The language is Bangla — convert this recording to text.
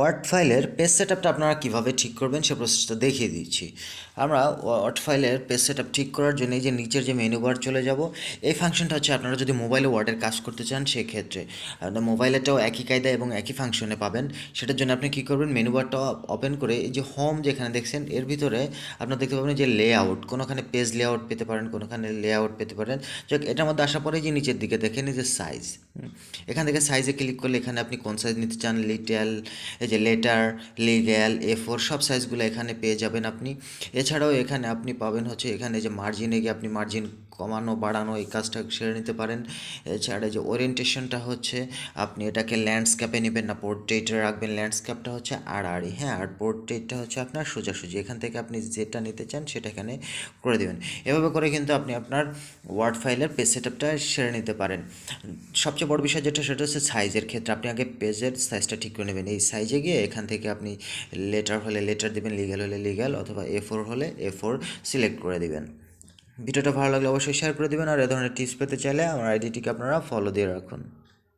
ওয়ার্ড ফাইলের পেজ সেটআপটা আপনারা কীভাবে ঠিক করবেন সে প্রসেসটা দেখিয়ে দিচ্ছি। আমরা ওয়ার্ড ফাইলের পেজ সেটআপ ঠিক করার জন্য এই যে নিচের যে মেনু বার চলে যাব, এই ফাংশনটা হচ্ছে আপনারা যদি মোবাইলে ওয়ার্ডের কাজ করতে চান সেক্ষেত্রে আপনার মোবাইলেটাও একই কায়দা এবং একই ফাংশনে পাবেন। সেটার জন্য আপনি কী করবেন, মেনু বারটা ওপেন করে এই যে হোম যেখানে দেখছেন এর ভিতরে আপনারা দেখতে পাবেন যে লেআউট, কোনোখানে পেজ লেআউট পেতে পারেন, কোনোখানে লেআউট পেতে পারেন। যাক, এটার মধ্যে আসার পরে যে নিচের দিকে দেখেন এই যে সাইজ, এখান থেকে সাইজে ক্লিক করলে এখানে আপনি কোন সাইজ নিতে চান, লিটেল, এই যে লেটার, লিগ্যাল, A4 সব সাইজগুলো এখানে পেয়ে যাবেন আপনি। এছাড়াও এখানে আপনি পাবেন হচ্ছে এখানে যে মার্জিনে গিয়ে আপনি মার্জিন কমানো বাড়ানো এই কাজটা সেরে নিতে পারেন। এছাড়া যে ওরিয়েন্টেশনটা হচ্ছে আপনি এটাকে ল্যান্ডস্কেপে নেবেন না পোর্ট্রেটে রাখবেন, ল্যান্ডস্কেপটা হচ্ছে আড়াআড়ি, হ্যাঁ, আর পোর্ট্রেটটা হচ্ছে আপনার সোজাসুজি। এখান থেকে আপনি যেটা নিতে চান সেটা এখানে করে দেবেন। এভাবে করে কিন্তু আপনি আপনার ওয়ার্ড ফাইলের পেজ সেটআপটা সেরে নিতে পারেন। সবচেয়ে বড় বিষয় যেটা সেটা হচ্ছে সাইজের ক্ষেত্রে আপনি আগে পেজের সাইজটা ঠিক করে নেবেন। এই সাইজে গিয়ে এখান থেকে আপনি লেটার হলে লেটার দেবেন, লিগ্যাল হলে লিগ্যাল, অথবা A4 হলে A4 সিলেক্ট করে দিবেন। ভিডিওটা ভালো লাগলে অবশ্যই শেয়ার করে দিবেন, আর এ ধরনের টিপস পেতে চাইলে আমার আইডিটিকে আপনারা ফলো দিয়ে রাখুন।